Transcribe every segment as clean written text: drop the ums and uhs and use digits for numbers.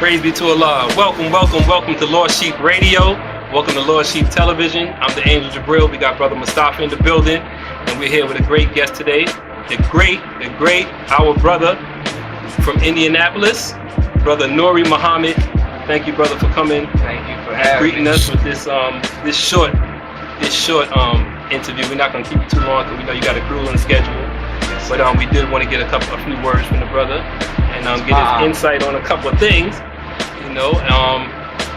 Praise be to Allah. Welcome to Lost Sheep Radio. Welcome to Lost Sheep Television. I'm the Angel Jabril. We got Brother Mustafa in the building. And we're here with a great guest today. The great, our brother from Indianapolis, Brother Nuri Muhammad. Thank you, brother, for coming. Thank you for having greeting us with this short interview. We're not going to keep it too long because we know you got a grueling schedule. Yes, but we did want to get a few words from the brother and get his insight on a couple of things.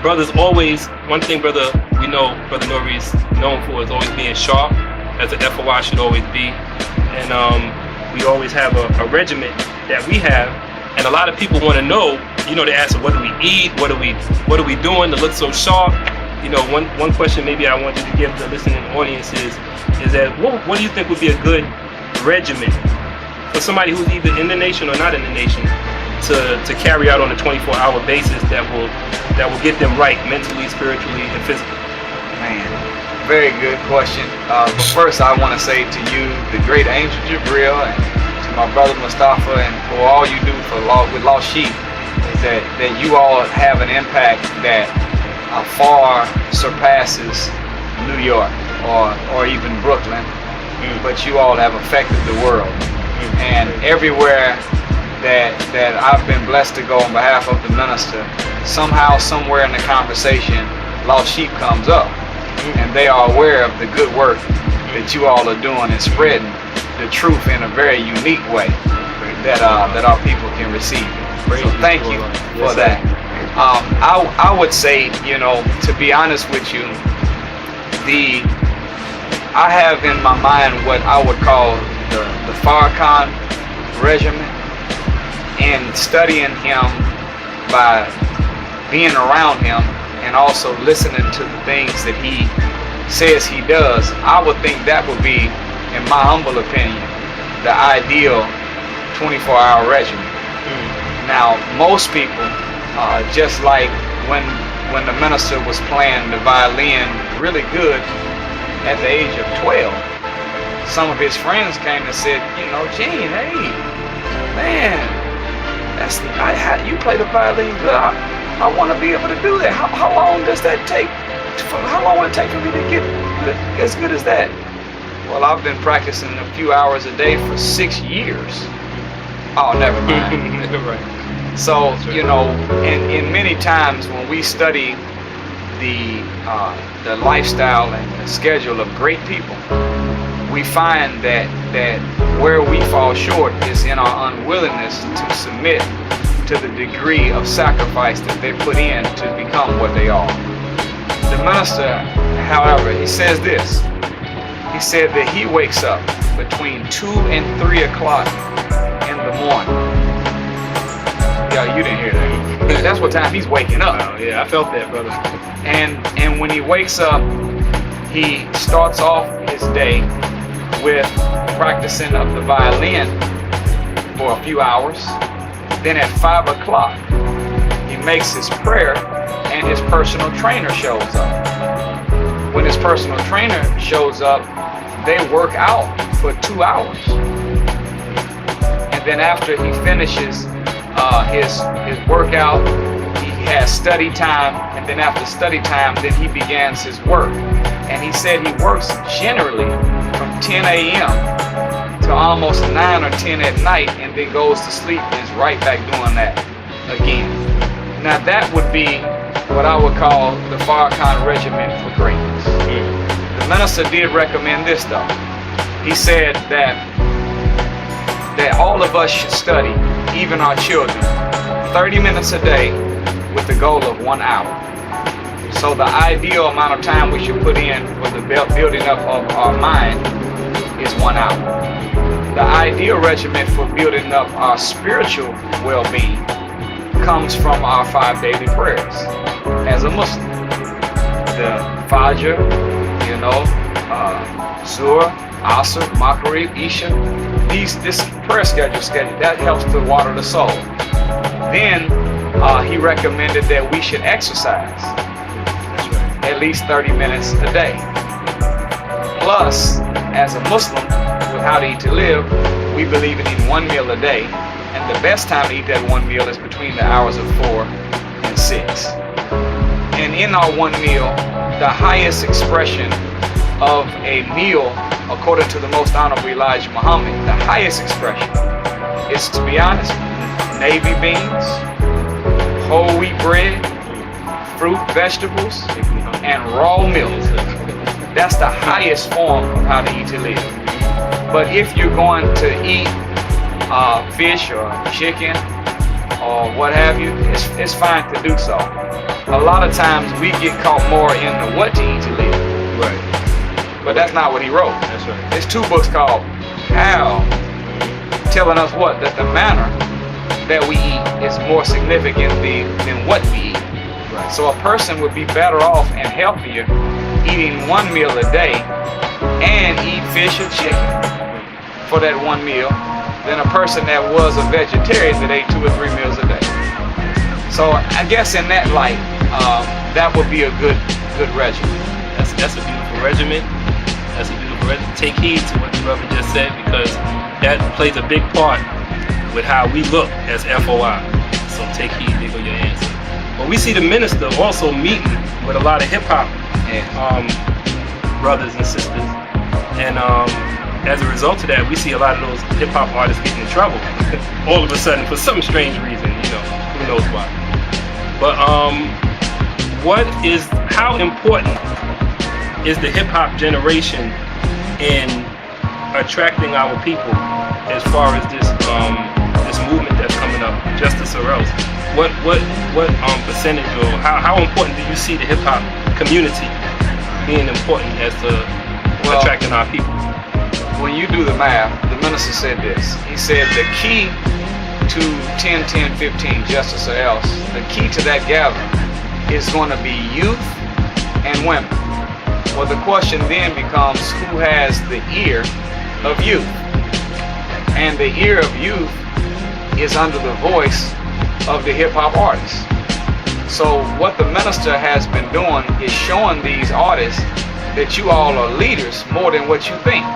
Brothers always, one thing brother Nuri is known for is always being sharp, as an FOI should always be. And we always have a regimen that we have. And a lot of people want to know, they ask, what do we eat? What are we doing to look so sharp? One question maybe I want you to give the listening audience is that what do you think would be a good regimen for somebody who's either in the nation or not in the nation to carry out on a 24-hour basis that will get them right mentally, spiritually, and physically? Man, very good question. But first I want to say to you, the great Angel Jabril, and to my brother Mustafa, and for all you do with Lost Sheep, is that you all have an impact that far surpasses New York or even Brooklyn, but you all have affected the world. And everywhere that I've been blessed to go on behalf of the minister, somehow, somewhere in the conversation, Lost Sheep comes up, and they are aware of the good work that you all are doing and spreading the truth in a very unique way that our people can receive. So thank you for that. I would say, to be honest with you, I have in my mind what I would call the Farrakhan regimen, and studying him by being around him and also listening to the things that he says he does. I would think that would be, in my humble opinion, the ideal 24-hour regimen. Now, most people, just like when the minister was playing the violin really good at the age of 12, some of his friends came and said, Gene, hey, man, you play the violin good. I want to be able to do that. How long does that take? How long will it take for me to get as good as that? Well, I've been practicing a few hours a day for 6 years. Oh, never mind. Right. So, and many times when we study the lifestyle and the schedule of great people, we find that where we fall short is in our unwillingness to submit to the degree of sacrifice that they put in to become what they are. The minister, however, he says this. He said that he wakes up between 2 and 3 o'clock in the morning. Yeah, you didn't hear that. That's what time he's waking up. Oh, yeah, I felt that, brother. And when he wakes up, he starts off his day with practicing of the violin for a few hours. Then at 5 o'clock, he makes his prayer, and his personal trainer shows up. When his personal trainer shows up, they work out for 2 hours. And then after he finishes his workout, he has study time, and then after study time, then he begins his work. And he said he works generally from 10 a.m. to almost 9 or 10 at night, and then goes to sleep and is right back doing that again. Now that would be what I would call the Farrakhan regimen for greatness. The minister did recommend this though. He said that all of us should study, even our children, 30 minutes a day with the goal of 1 hour. So the ideal amount of time we should put in for the building up of our mind is 1 hour. The ideal regimen for building up our spiritual well-being comes from our 5 daily prayers. As a Muslim, the Fajr, Zuhr, Asr, Maghrib, Isha, this prayer schedule that helps to water the soul. Then he recommended that we should exercise at least 30 minutes a day. Plus, as a Muslim, with How to Eat to Live, we believe in eating 1 meal a day, and the best time to eat that 1 meal is between the hours of 4 and 6. And in our one meal, the highest expression of a meal, according to the most honorable Elijah Muhammad, the highest expression is, to be honest, navy beans, whole wheat bread, fruit, vegetables, and raw milk. That's the highest form of how to eat to live. But if you're going to eat fish or chicken or what have you, it's fine to do so. A lot of times we get caught more in the what to eat to live. Right. But that's not what he wrote. That's right. There's 2 books called How, telling us what? That the manner that we eat is more significant than what we eat. Right. So a person would be better off and healthier eating 1 meal a day and eat fish or chicken for that 1 meal than a person that was a vegetarian that ate 2 or 3 meals a day. So I guess in that light, that would be a good regimen. That's a beautiful regimen. That's a beautiful regimen. Take heed to what the brother just said, because that plays a big part with how we look as FOI. So take heed, there go your answer. But we see the minister also meeting with a lot of hip hop brothers and sisters, and as a result of that, we see a lot of those hip hop artists getting in trouble all of a sudden for some strange reason. Who knows why? But how important is the hip hop generation in attracting our people as far as this movement that's coming up, Justice or Else? What percentage, or how important do you see the hip hop community being important as to attracting our people? When you do the math, the minister said this. He said the key to 10-10-15, Justice or Else, the key to that gathering is going to be youth and women. Well, the question then becomes, who has the ear of youth? And the ear of youth is under the voice of the hip-hop artists. So what the minister has been doing is showing these artists that you all are leaders more than what you think.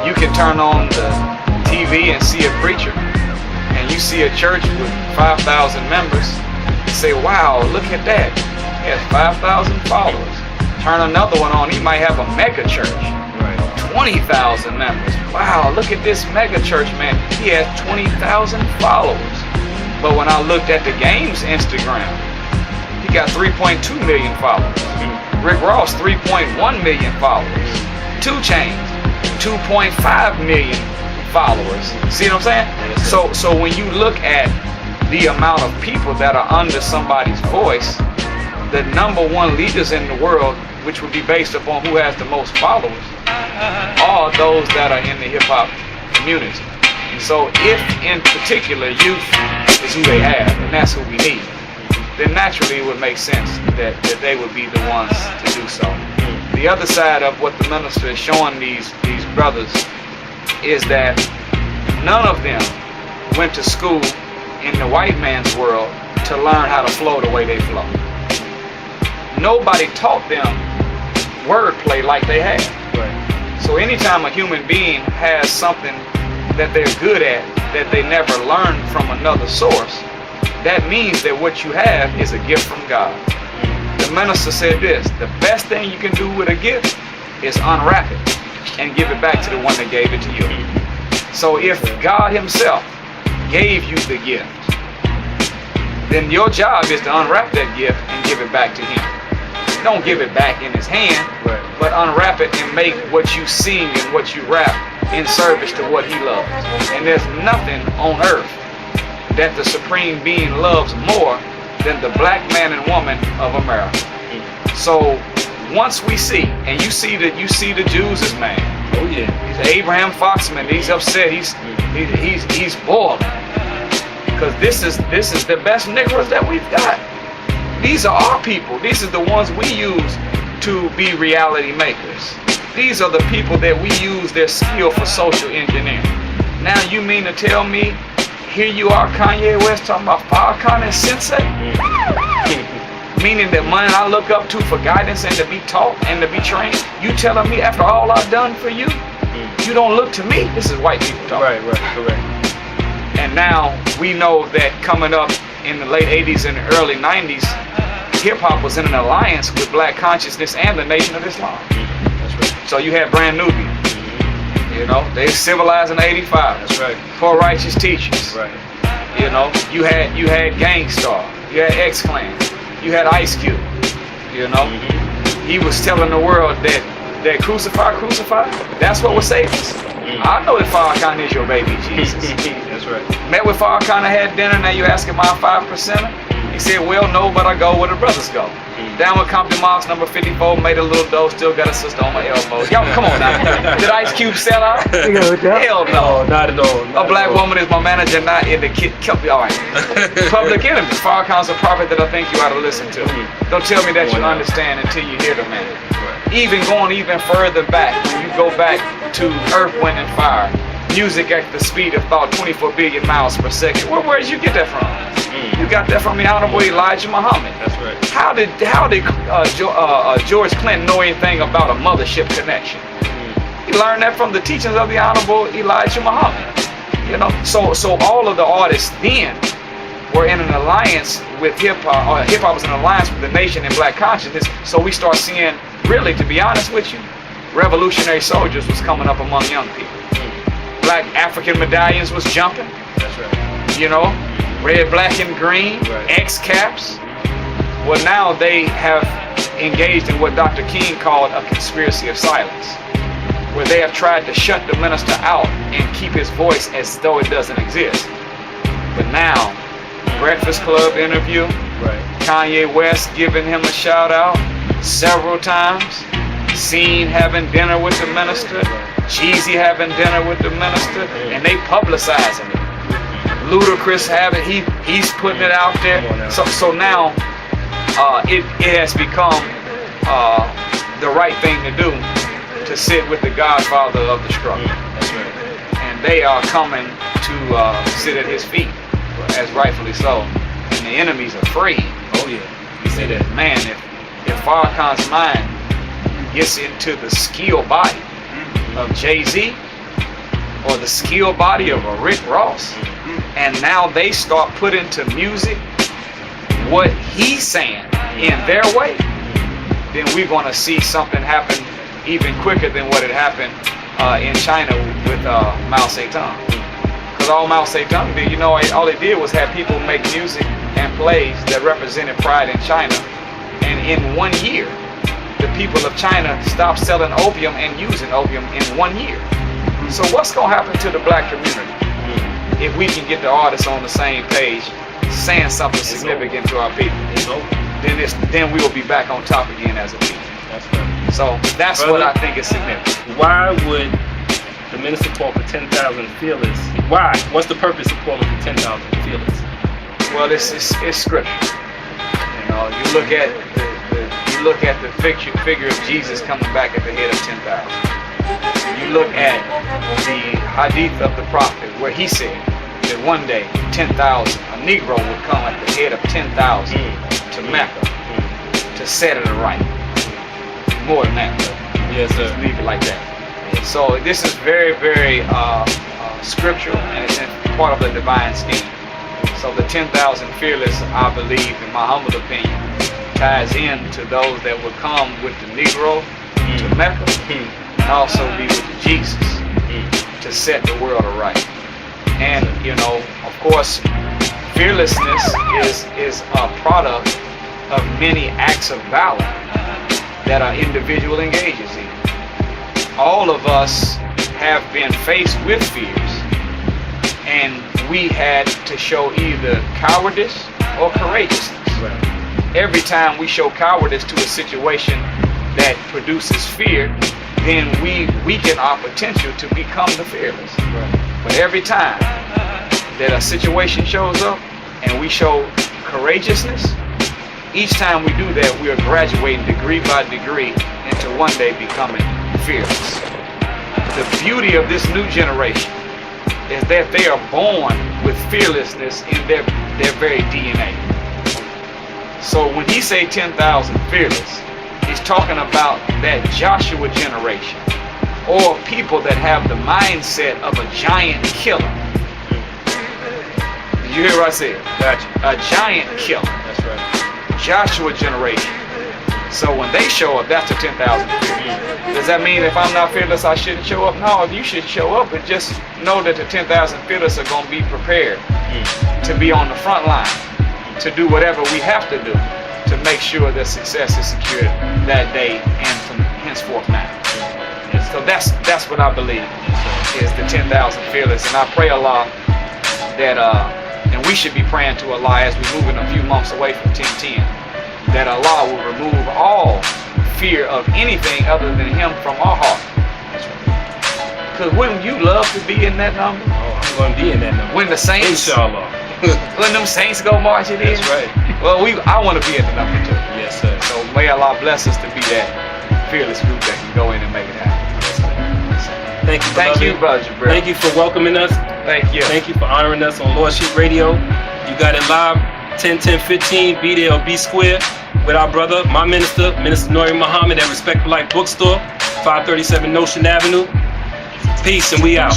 You can turn on the TV and see a preacher, and you see a church with 5,000 members, and say, wow, look at that. He has 5,000 followers. Turn another one on, he might have a mega church. 20,000 members. Wow, look at this mega church, man. He has 20,000 followers. But when I looked at the game's Instagram, he got 3.2 million followers. Rick Ross, 3.1 million followers. 2 Chainz, 2.5 million followers. See what I'm saying? So when you look at the amount of people that are under somebody's voice, the #1 leaders in the world, which would be based upon who has the most followers, are those that are in the hip-hop community. So if in particular youth is who they have, and that's who we need, then naturally it would make sense that they would be the ones to do so. The other side of what the minister is showing these brothers is that none of them went to school in the white man's world to learn how to flow the way they flow. Nobody taught them wordplay like they have. So anytime a human being has something that they're good at that they never learned from another source, that means that what you have is a gift from God. The minister said this: the best thing you can do with a gift is unwrap it and give it back to the one that gave it to you. So if God himself gave you the gift, then your job is to unwrap that gift and give it back to him. Don't give it back in his hand, but unwrap it and make what you sing and what you rap in service to what he loves. And there's nothing on earth that the Supreme Being loves more than the black man and woman of America. So once we see, and you see the Jews as man. Oh yeah. He's Abraham Foxman. He's upset. He's boiling because this is the best Negroes that we've got. These are our people. These are the ones we use to be reality makers. These are the people that we use their skill for social engineering. Now you mean to tell me, here you are, Kanye West, talking about Farrakhan and Sensei? Meaning that man I look up to for guidance and to be taught and to be trained, you telling me after all I've done for you, you don't look to me? This is white people talking. Right, correct. And now we know that coming up in the late 80s and the early 90s, hip-hop was in an alliance with black consciousness and the Nation of Islam. That's right. So you had Brand Nubian. You know, they civilized in 85. That's right. Poor Righteous Teachers. Right. You know, you had Gangstar, you had X-Clan, you had Ice Cube. You know, he was telling the world that crucify, that's what will save us. I know that Farrakhan is your baby, Jesus. That's right. Met with Farrakhan, I had dinner, now you asking my 5%? He said, well, no, but I go where the brothers go. Down with Compton Mox, number 54, made a little dough, still got a sister on my elbow. Y'all, come on now. Did Ice Cube sell out? Hell no. Not at all. A black woman is my manager, not in the kid. All right. Public Enemy. Farrakhan's a prophet that I think you ought to listen to. Don't tell me that you understand until you hear the man. Even going even further back, when you go back to Earth, Wind, and Fire, music at the speed of thought, 24 billion miles per second. Where did you get that from? You got that from the Honorable Elijah Muhammad. That's right. How did George Clinton know anything about a mothership connection? He learned that from the teachings of the Honorable Elijah Muhammad. You know, so all of the artists then were in an alliance with hip-hop, or hip-hop was in an alliance with the nation and black consciousness. So we start seeing, really, to be honest with you, revolutionary soldiers was coming up among young people. Black African medallions was jumping. That's right. You know, red, black, and green, X caps. Well, now they have engaged in what Dr. King called a conspiracy of silence, where they have tried to shut the minister out and keep his voice as though it doesn't exist. But now, Breakfast Club interview, Kanye West giving him a shout out several times, seen having dinner with the minister, Jeezy having dinner with the minister, and they publicizing it. Ludacris having, he's putting it out there. So now it has become the right thing to do to sit with the godfather of the struggle. That's right. And they are coming to sit at his feet, as rightfully so. And the enemy's afraid. Oh yeah, you say that. Man, if Farrakhan's mind gets into the skill body of Jay-Z or the skill body of a Rick Ross, and now they start putting to music what he's saying in their way, then we're going to see something happen even quicker than what had happened in China with Mao Zedong. Because all Mao Zedong did, you know, all it did was have people make music and plays that represented pride in China, and in 1 year, the people of China stopped selling opium and using opium in 1 year. So what's going to happen to the black community if we can get the artists on the same page, saying something significant to our people? Then we will be back on top again as a people. That's right. So that's Brother, what I think is significant. Why would the minister call for 10,000 fearless? Why? What's the purpose of calling for 10,000 fearless? Well, it's scripture. You know, you look at the figure of Jesus coming back at the head of 10,000. You look at the hadith of the prophet where he said that one day 10,000, a Negro would come at the head of 10,000 to Mecca to set it right. More than that, but yes, sir. just leave it like that. So this is very, very scriptural, and it's part of the divine scheme. So the 10,000 fearless, I believe, in my humble opinion, ties in to those that would come with the Negro to Mecca, and also be with Jesus to set the world aright. And you know, of course, fearlessness is a product of many acts of valor that our individual engages in. All of us have been faced with fears, and we had to show either cowardice or courageousness. Right. Every time we show cowardice to a situation that produces fear, then we weaken our potential to become the fearless. Right. But every time that a situation shows up and we show courageousness, each time we do that, we are graduating degree by degree into one day becoming fearless. The beauty of this new generation is that they are born with fearlessness in their very DNA. So when he say 10,000 fearless, he's talking about that Joshua generation, or people that have the mindset of a giant killer. You hear what I said? Gotcha. A giant killer. That's right. Joshua generation. So when they show up, that's the 10,000 fearless. Does that mean if I'm not fearless, I shouldn't show up? No, you should show up, but just know that the 10,000 fearless are going to be prepared to be on the front line, to do whatever we have to do to make sure that success is secured that day and from henceforth now. So that's what I believe is the 10,000 fearless, and I pray Allah that and we should be praying to Allah as we move in a few months away from 1010, that Allah will remove all fear of anything other than Him from our heart. Because wouldn't you love to be in that number? Oh, I'm going to be in that number. When the saints, Inshallah. when them saints go marching in. That's right. Well, I want to be in the number too. Yes, sir. So may Allah bless us to be that fearless group that can go in and make it happen. Thank you, Thank you, brother. Thank you for welcoming us. Thank you. Thank you for honoring us on Lordship Radio. You got it live, 10-10-15, be there or be square, with our brother, my minister, Minister Nuri Muhammad at Respect for Life Bookstore, 537 Notion Avenue. Peace, and we out.